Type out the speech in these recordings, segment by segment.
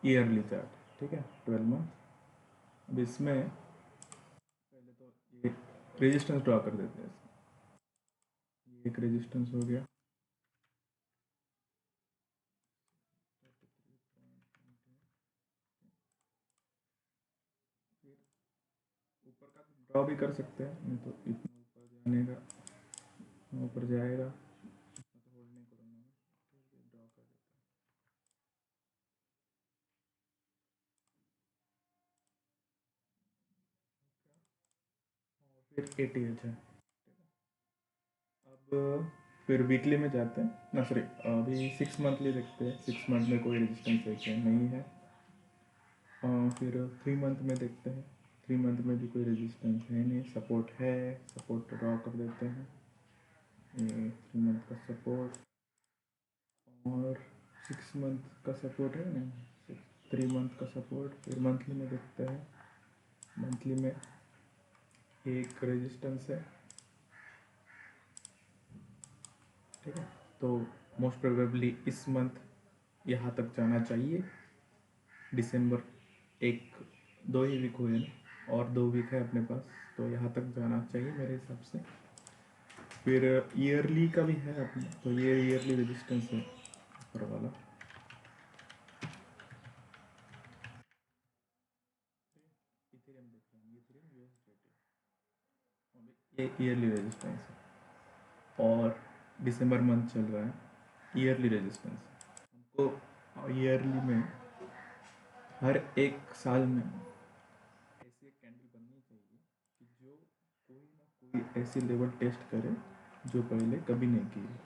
Yearly chart, ठीक है, 12 month. अब इसमें पहले तो ये रेजिस्टेंस ड्रॉ कर देते हैं। ये एक रेजिस्टेंस हो गया, फिर ऊपर का ड्रॉ भी कर सकते हैं, नहीं तो इतना ऊपर जाने का, ऊपर जाएगा, इतना तो होल्ड नहीं करूँगा मैं, तो ये ड्रॉ कर देता हूँ। फिर ATH है। अब फिर वीकली में जाते हैं ना, सॉरी, अभी 6 मंथली देखते हैं। 6 मंथ में कोई रेजिस्टेंस देखते हैं, नहीं है। फिर 3 मंथ में देखते हैं। 3 मंथ में भी कोई रेजिस्टेंस है नहीं, सपोर्ट है, सपोर्ट ड्रॉ कर देते हैं। ये 3 मंथ का सपोर्ट और 6 मंथ का सपोर्ट है ना, 3 मंथ का सपोर्ट। फिर मंथली में देखते हैं। मंथली में एक रेजिस्टेंस है, ठीक है। तो मोस्ट प्रोबेबली इस मंथ यहाँ तक जाना चाहिए। दिसंबर, एक 2 ही वीक हुए ना, और 2 वीक है अपने पास, तो यहाँ तक जाना चाहिए मेरे हिसाब से। फिर ईयरली का भी है अपने, तो ये ईयरली रेजिस्टेंस है ऊपर वाला। इथेरियम देख रहे हैं, इथेरियम यूएसडीटी, ये ईयरली रेजिस्टेंस है और दिसंबर मंथ चल रहा है, ईयरली रेजिस्टेंस। हमको ईयरली में हर एक साल में ऐसी एक कैंडल बननी चाहिए कि जो कोई ना कोई ऐसी लेवल टेस्ट करे जो पहले कभी नहीं की है।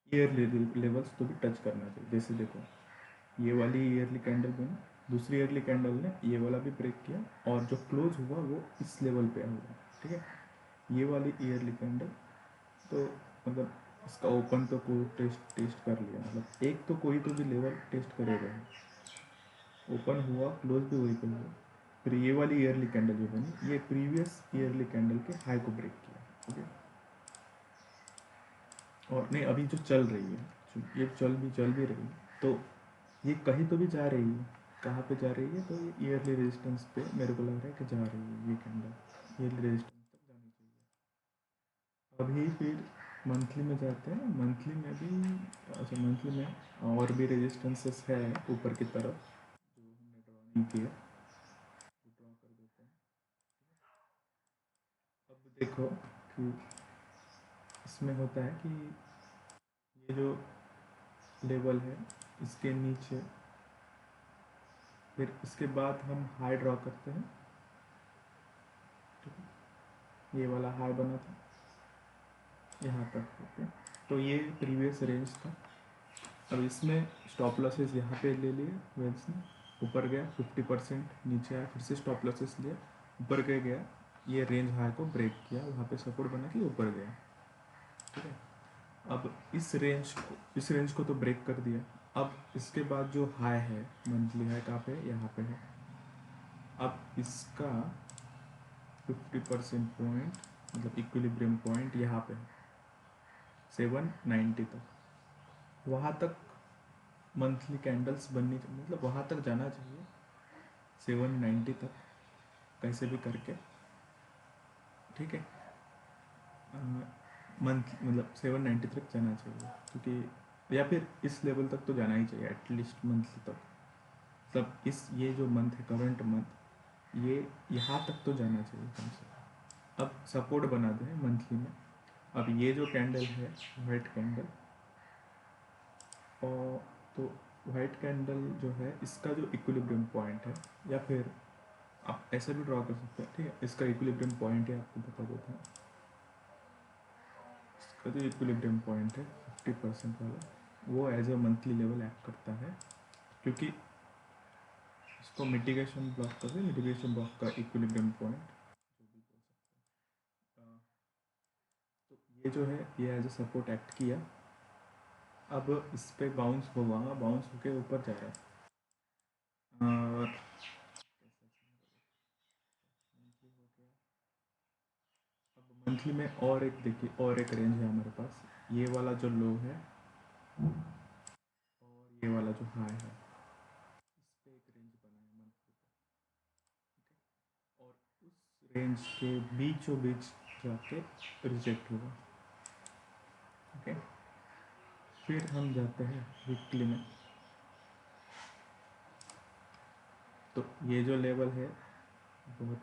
ईयरली लेवल्स तो भी टच करना चाहिए। जैसे देखो, ये वाली ईयरली कैंडल बनी, दूसरी ईयरली कैंडल ने ये वाला भी ब्रेक किया, और जो क्लोज हुआ वो इस लेवल पे हुआ, ठीक है। ये वाली ईयरली कैंडल तो मतलब इसका ओपन तो कोई टेस्ट टेस्ट कर लिया, मतलब एक तो कोई तो भी लेवल टेस्ट करेगा। ओपन हुआ, क्लोज भी वही पे हुआ। फिर ये वाली ईयरली कैंडल जो बनी, ये प्रीवियस ईयरली कैंडल के हाई को ब्रेक किया, ठीक है। और नहीं, अभी जो चल रही है, ये चल भी रही है, तो ये कहीं तो भी जा रही है। कहाँ पे जा रही है? तो ये ईयरली रेजिस्टेंस पे मेरे को लग रहा है कि जा रही है ये कैंडल, ईयरली रेजिस्टेंस तक जानी चाहिए। अभी फिर मंथली में जाते हैं। मंथली में भी, अच्छा, मंथली में और भी रेजिस्टेंसेस है ऊपर की तरफ जो हमने ड्रॉ नहीं किया, तो ड्रॉ कर देते हैं। अब देखो कि इसमें होता है कि ये जो लेवल है इसके नीचे, फिर इसके बाद हम हाई ड्रॉ करते हैं, ठीक है। ये वाला हाई बना था यहाँ तक, ओके। तो ये प्रीवियस रेंज था। अब इसमें स्टॉप लॉसेस यहाँ पे ले लिए वेल्स ने, ऊपर गया 50%, नीचे आया, फिर से स्टॉप लॉसेस लिया, ऊपर गया, ये रेंज हाई को ब्रेक किया, वहाँ पे सपोर्ट बना के ऊपर गया, ठीक है। अब इस रेंज को तो ब्रेक कर दिया। अब इसके बाद जो हाई है, मंथली हाई कहाँ पे है? यहाँ पे है। अब इसका 50% पॉइंट, मतलब इक्विलिब्रियम पॉइंट यहाँ पे है 790 तक। वहाँ तक मंथली कैंडल्स बननी, मतलब वहाँ तक जाना चाहिए 790 तक, कैसे भी करके, ठीक है। मंथ मतलब 790 तक जाना चाहिए, क्योंकि या फिर इस लेवल तक तो जाना ही चाहिए एटलीस्ट मंथली तक। मतलब ये जो मंथ है, करंट मंथ, ये यहाँ तक तो जाना चाहिए कम से कम। अब सपोर्ट बना दें मंथली में। अब ये जो कैंडल है, वाइट कैंडल, और तो वाइट कैंडल जो है, इसका जो इक्विलिब्रियम पॉइंट है, या फिर आप ऐसे भी ड्रॉ कर सकते हैं, ठीक है। इसका इक्विलिब्रियम पॉइंट है, आपको बता देता हूँ। इसका जो इक्विलिब्रियम पॉइंट है 50% वाला, वो as a monthly level act करता है, क्योंकि इसको मिटिगेशन ब्लॉक कर दे, मिटिगेशन ब्लॉक का इक्विलिब्रियम पॉइंट जो भी बोल सकते हैं। तो ये जो है, ये एज ए सपोर्ट एक्ट किया। अब इस पर बाउंस हुआ, बाउंस होके ऊपर जा रहा है, और मंथली हो गया। अब मंथली में और एक देखिए, और एक रेंज है हमारे पास, ये वाला जो लो है और ये वाला जो हाई है, रेंज के बीचों बीच जाके रिजेक्ट होगा। ओके, फिर हम जाते हैं वीकली में। तो ये जो लेवल है बहुत,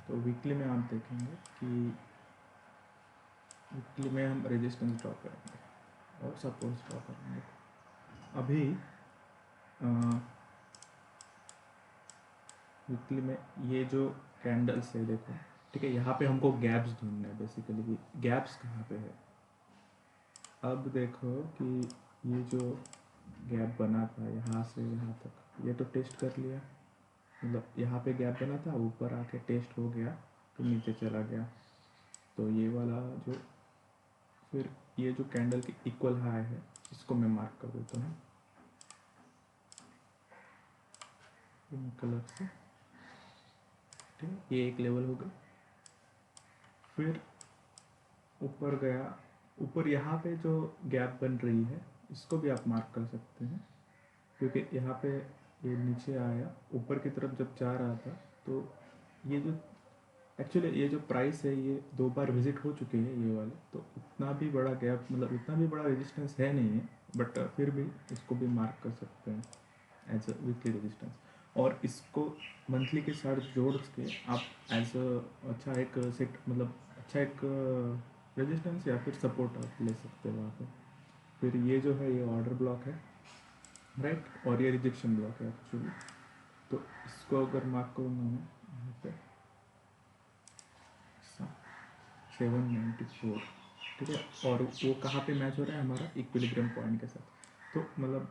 तो वीकली में आप देखेंगे कि वीकली में हम रेजिस्टेंस ड्रॉ करेंगे और सपोर्ट ड्रॉ करेंगे। अभी वीकली में ये जो कैंडल्स है देखो, ठीक है, यहाँ पे हमको गैप्स ढूंढना है बेसिकली। गैप्स कहाँ पे है? अब देखो कि ये जो गैप बना था यहाँ से यहाँ तक, ये तो टेस्ट कर लिया, मतलब यहाँ पे गैप बना था, ऊपर आके टेस्ट हो गया तो नीचे चला गया। तो ये वाला जो, फिर ये जो कैंडल की इक्वल हाई है इसको मैं मार्क कर देता हूँ पिंक कलर से, ठीक है, ये एक लेवल हो गया। फिर ऊपर गया, ऊपर यहाँ पे जो गैप बन रही है इसको भी आप मार्क कर सकते हैं, क्योंकि यहाँ पे ये नीचे आया ऊपर की तरफ जब जा रहा था, तो ये जो एक्चुअली ये जो प्राइस है ये 2 बार विजिट हो चुके हैं ये वाले, तो इतना भी बड़ा गैप, मतलब इतना भी बड़ा रेजिस्टेंस है नहीं है, बट फिर भी इसको भी मार्क कर सकते हैं एज अ वीकली रेजिस्टेंस। और इसको मंथली के साथ जोड़ के आप एज अ अच्छा एक सेट, मतलब अच्छा एक रेजिस्टेंस या फिर सपोर्ट आप ले सकते हो वहाँ पे। फिर ये जो है ये ऑर्डर ब्लॉक है, राइट, और ये रिजेक्शन ब्लॉक है एक्चुअली। तो इसको अगर मार्क करूँगा मैं यहाँ पे 794, ठीक है, और वो कहाँ पे मैच हो रहा है हमारा इक्विलिब्रियम पॉइंट के साथ। तो मतलब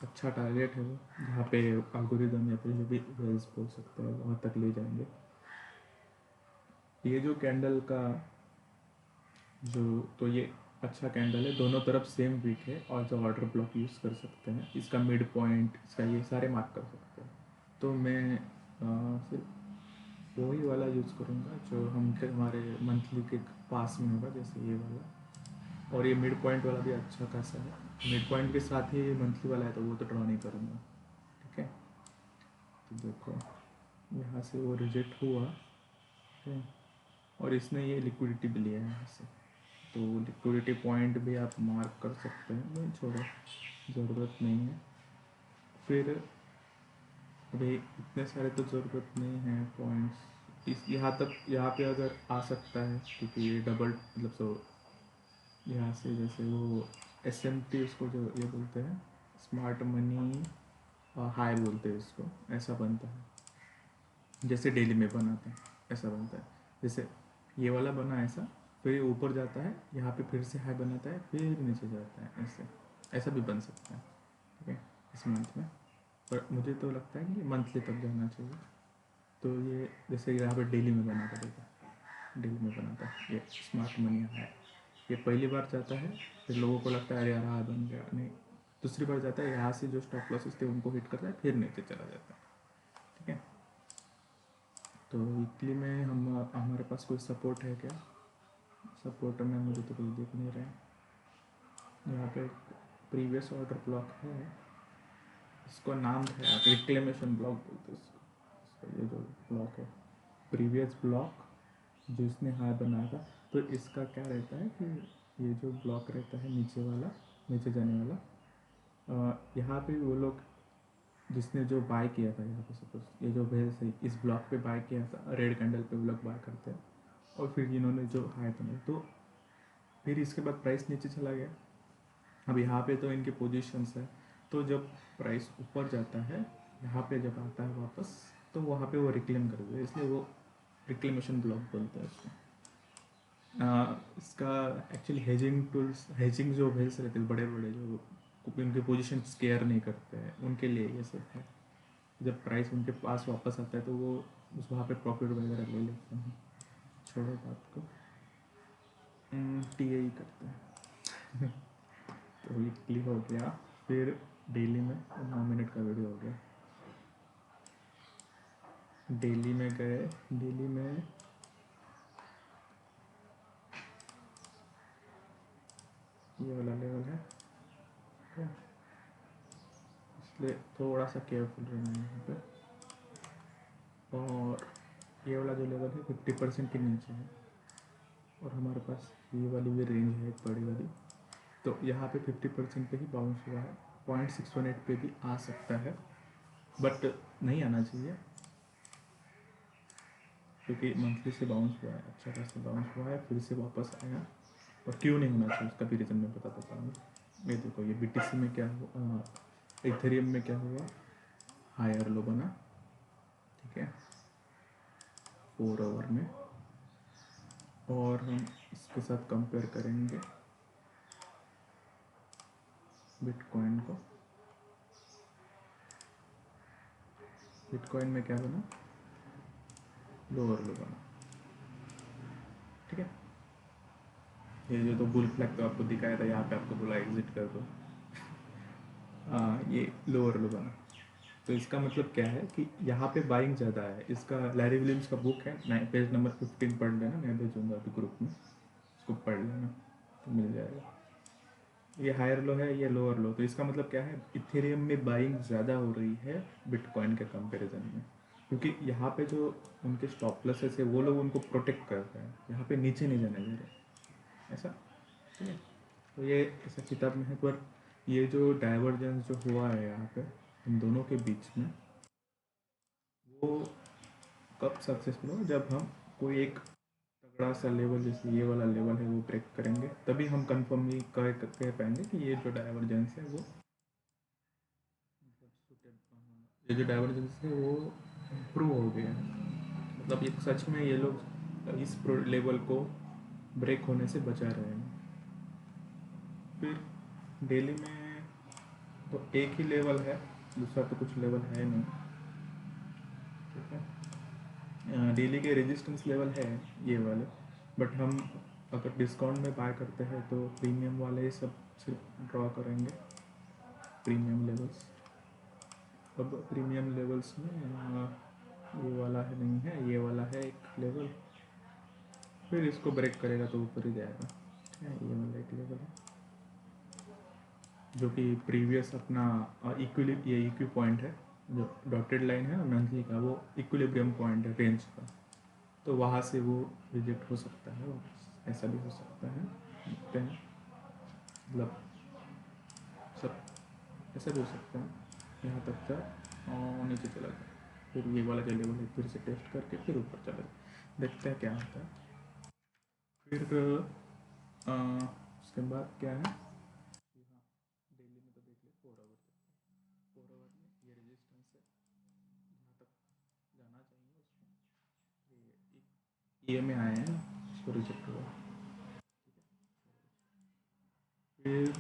अच्छा टारगेट है वो, जहाँ पे एल्गोरिदम या फिर जो भी वेल्स बोल सकते हैं वहाँ तक ले जाएंगे। ये जो कैंडल का जो, तो ये अच्छा कैंडल है, दोनों तरफ सेम वीक है, और जो ऑर्डर ब्लॉक यूज़ कर सकते हैं, इसका मिड पॉइंट, इसका ये सारे मार्क कर सकते हैं। तो मैं सिर्फ वही वाला यूज़ करूँगा जो हमारे मंथली के पास में होगा, जैसे ये वाला। और ये मिड पॉइंट वाला भी अच्छा खासा है, मिड पॉइंट के साथ ही मंथली वाला है, तो वो तो ड्रॉ नहीं करूँगा, ठीक है। तो देखो यहाँ से वो रिजेक्ट हुआ, ठीक है, और इसने ये लिक्विडिटी भी लिया है यहाँ से, तो लिक्विडिटी पॉइंट भी आप मार्क कर सकते हैं, नहीं छोड़ो, ज़रूरत नहीं है। फिर अभी इतने सारे तो ज़रूरत नहीं है पॉइंट्स, इस यहाँ तक, यहाँ पे अगर आ सकता है, क्योंकि ये डबल, मतलब सो यहाँ से जैसे वो SMT उसको जो ये बोलते हैं, स्मार्ट मनी हाई बोलते हैं इसको, ऐसा बनता है जैसे डेली में बनाते हैं, ऐसा बनता है। जैसे ये वाला बना ऐसा, फिर ये ऊपर जाता है, यहाँ पे फिर से हाई बनाता है, फिर नीचे जाता है, ऐसे ऐसा भी बन सकता है, ठीक है, इस मंथ में। पर मुझे तो लगता है कि मंथली तक जाना चाहिए। तो ये जैसे यहाँ पे डेली में बना करेगा, डेली में बनाता है ये स्मार्ट मनी है, ये पहली बार जाता है, फिर लोगों को लगता है अरे यार हाई बन गया, नहीं, दूसरी बार जाता है, यहाँ से जो स्टॉप लॉसेस थे उनको हिट करता है, फिर नीचे चला जाता है, ठीक है। तो वीकली में हम, हमारे पास कोई सपोर्ट है क्या? सपोर्ट में मुझे तो कोई दिख नहीं रहा है। यहाँ पे प्रीवियस ऑर्डर ब्लॉक है, इसको नाम है रिक्लेमेशन ब्लॉक बोलते हैं इसको, ये जो ब्लॉक है प्रीवियस ब्लॉक जो इसने हाई बनाया था, तो इसका क्या रहता है कि ये जो ब्लॉक रहता है नीचे वाला, नीचे जाने वाला, यहाँ पे वो लोग जिसने जो बाय किया था, यहाँ पे सपोज ये जो भेज है इस ब्लॉक पे बाय किया था, रेड कैंडल पे वो लोग बाय करते हैं, और फिर इन्होंने जो हाई बनाया, तो फिर इसके बाद प्राइस नीचे चला गया। अब यहाँ पे तो इनके पोजीशंस है, तो जब प्राइस ऊपर जाता है, यहाँ पे जब आता है वापस, तो वहाँ पे वो रिक्लेम कर देते हैं, इसलिए वो रिक्लेमेशन ब्लॉक बोलते हैं उसको। इसका एक्चुअली हेजिंग टूल्स, हेजिंग जो भेज रहते हैं बड़े बड़े, जो उनके पोजीशन केयर नहीं करते हैं, उनके लिए ये सब है। जब प्राइस उनके पास वापस आता है तो वो उस वहाँ पे प्रॉफिट वगैरह ले लेते हैं। छोड़ो बात को, टी ही करते हैं। तो वीकली हो गया, फिर डेली में 9 मिनट का वीडियो हो गया। डेली में गए, डेली में ये वाला लेवल है, इसलिए थोड़ा सा केयरफुल रहना है यहाँ पे। और ये वाला जो लेवल है 50% के नीचे है, और हमारे पास ये वाली भी रेंज है एक बड़ी वाली, तो यहाँ पे 50% पे ही बाउंस हुआ है। 0.618 पे भी आ सकता है, बट नहीं आना चाहिए, क्योंकि मंथली से बाउंस हुआ है, अच्छा खासा बाउंस हुआ है, फिर से वापस आया। और क्यों नहीं होना चाहिए उसका भी रीज़न मैं बता देता हूँ। ये देखो, ये BTC में क्या हुआ, इथेरियम में क्या हुआ, हायर लो बना, ठीक है, 4 आवर में, और हम इसके साथ कंपेयर करेंगे बिटकॉइन को। बिटकॉइन में क्या बना, लोअर लो बना, ठीक है। ये जो तो बुल फ्लैग तो आपको दिखाया था, यहाँ पे आपको बोला एग्जिट कर दो, ये लोअर लो बना। तो इसका मतलब क्या है कि यहाँ पे बाइंग ज़्यादा है। इसका लैरी विलियम्स का बुक है, पेज नंबर 15 पढ़ लेना, मैं भेजूँगा अभी ग्रुप में, उसको पढ़ लेना तो मिल जाएगा। ये हायर लो है, ये लोअर लो, तो इसका मतलब क्या है, इथेरियम में बाइंग ज़्यादा हो रही है बिटकॉइन के कंपैरिजन में, क्योंकि यहाँ पे जो उनके स्टॉप लॉसेस है वो लोग उनको प्रोटेक्ट कर रहे हैं, यहाँ पे नीचे नहीं जाने दे रहे, ऐसा, ठीक है। तो ये ऐसा किताब में है, पर ये जो डाइवर्जेंस जो हुआ है यहाँ पे इन दोनों के बीच में, वो कब सक्सेसफुल हो, जब हम कोई एक तगड़ा सा लेवल, जैसे ये वाला लेवल है, वो ब्रेक करेंगे, तभी हम कंफर्मली कह पाएंगे कि ये जो डाइवर्जेंस है वो, ये जो डाइवर्जेंस है वो इम्प्रूव हो गया है, मतलब ये सच में ये लोग इस लेवल को ब्रेक होने से बचा रहे हैं। फिर डेली में तो एक ही लेवल है, दूसरा तो कुछ लेवल है नहीं, ठीक है। डेली के रेजिस्टेंस लेवल है ये वाले, बट हम अगर डिस्काउंट में बाय करते हैं तो प्रीमियम वाले सब सिर्फ ड्रॉ करेंगे, प्रीमियम लेवल्स। अब प्रीमियम लेवल्स में ये वाला है नहीं है, ये वाला है एक लेवल, फिर इसको ब्रेक करेगा तो ऊपर ही जाएगा, ठीक है। ये वाला एक लेवल है जो कि प्रीवियस अपना ये इक्वी पॉइंट है, जो डॉटेड लाइन है मंथली का, वो इक्विलिब्रियम पॉइंट है रेंज का, तो वहाँ से वो रिजेक्ट हो सकता है वापस, ऐसा भी हो सकता है, देखते हैं, मतलब सब ऐसा भी हो सकता है। यहाँ तक था और नीचे चला गया, फिर ये वाला जो लेवल है फिर से टेस्ट करके फिर ऊपर चला गया, देखते हैं क्या होता है। फिर उसके बाद क्या है, यहाँ डेली में तो देख ले 4 आवर, 4 आवर में ये रेजिस्टेंस है, जहाँ तक जाना चाहिए उसको, ये में आए हैं ना, इसको रिजेक्ट हुआ, फिर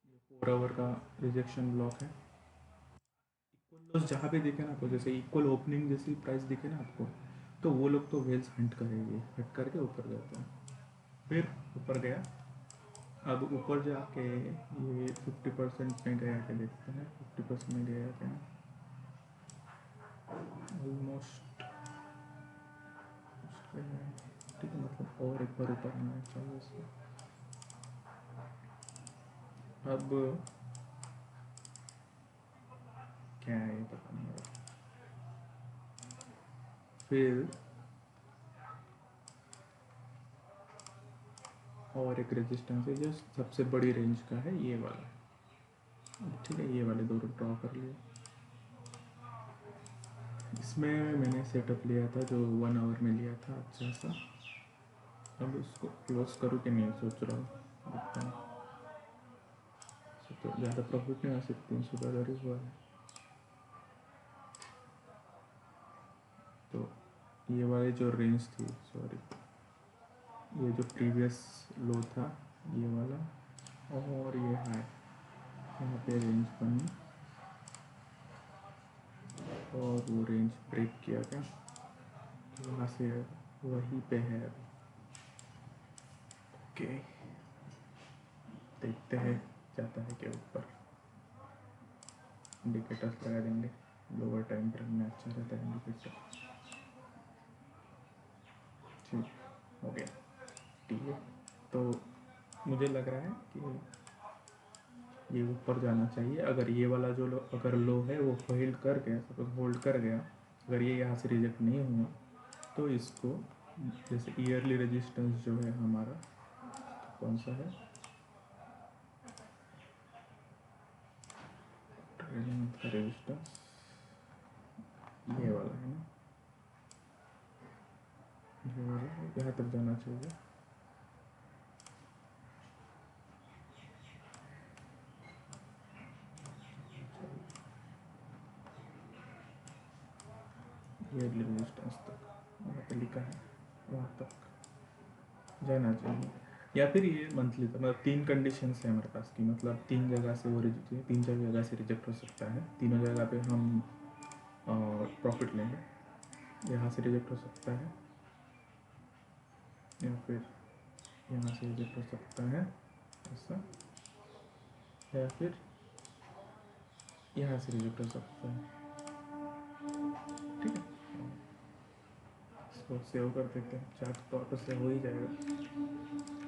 ये 4 आवर का रिजेक्शन ब्लॉक है। इक्वल लॉस जहाँ पे दिखे ना आपको, जैसे इक्वल ओपनिंग जैसी प्राइस दिखे ना आपको, तो वो लोग तो वेल्स हंट करेंगे, हट करके ऊपर जाते हैं, फिर ऊपर गया। अब ऊपर जाके ये 50% में गया क्या, देखते हैं 50% में गया क्या, ऑलमोस्ट, ठीक है, मतलब और एक बार ऊपर आना चाहिए इसको। अब क्या है ये पता नहीं है। फिर और एक रेजिस्टेंस है जो सबसे बड़ी रेंज का है, ये वाला, ठीक है, ये वाले दो ड्रॉ कर लिए। इसमें मैंने सेटअप लिया था जो 1 आवर में लिया था, अच्छा सा। अब इसको क्लोज करूँ कि नहीं सोच रहा हूँ, देखता हूँ। तो ज़्यादा प्रॉफिट नहीं आ सकती, $300 ही हुआ है, तो ये वाली जो रेंज थी, सॉरी, ये जो प्रीवियस लो था ये वाला, और ये हाई, यहाँ पे रेंज बनी और वो रेंज ब्रेक किया गया, तो यहाँ से वहीं पे है अभी। ओके, देखते हैं जाता है क्या ऊपर, इंडिकेटर्स लगा देंगे, लोअर टाइम फ्रेम में अच्छा रहता है इंडिकेटर, ठीक हो गया, ठीक है। तो मुझे लग रहा है कि ये ऊपर जाना चाहिए, अगर ये वाला जो लो अगर लो है वो होल्ड कर गया, सपोज होल्ड कर गया अगर ये यहाँ से रिजेक्ट नहीं हुआ तो इसको जैसे ईयरली रेजिस्टेंस जो है हमारा तो कौन सा है, ट्रेलिंग का रेजिस्टेंस ये वाला है ना, ये वाला यहाँ तक जाना चाहिए। ईयरली रेजिस्टेंस तक वहाँ पे लिखा है, वहाँ तक जाना चाहिए। या फिर ये मंथली तक, मतलब 3 कंडीशंस है हमारे पास की, मतलब 3 जगह से वो रिजेक्ट, 3 जगह से रिजेक्ट हो सकता है, तीनों जगह पे हम प्रॉफिट लेंगे। यहाँ से रिजेक्ट हो सकता है, या फिर यहाँ से रिजेक्ट हो सकता है ऐसा, या फिर यहाँ से रिजेक्ट हो सकता है। ठीक है, इसको सेव कर देते हैं, चार्ट तो ऑटो सेव हो ही जाएगा।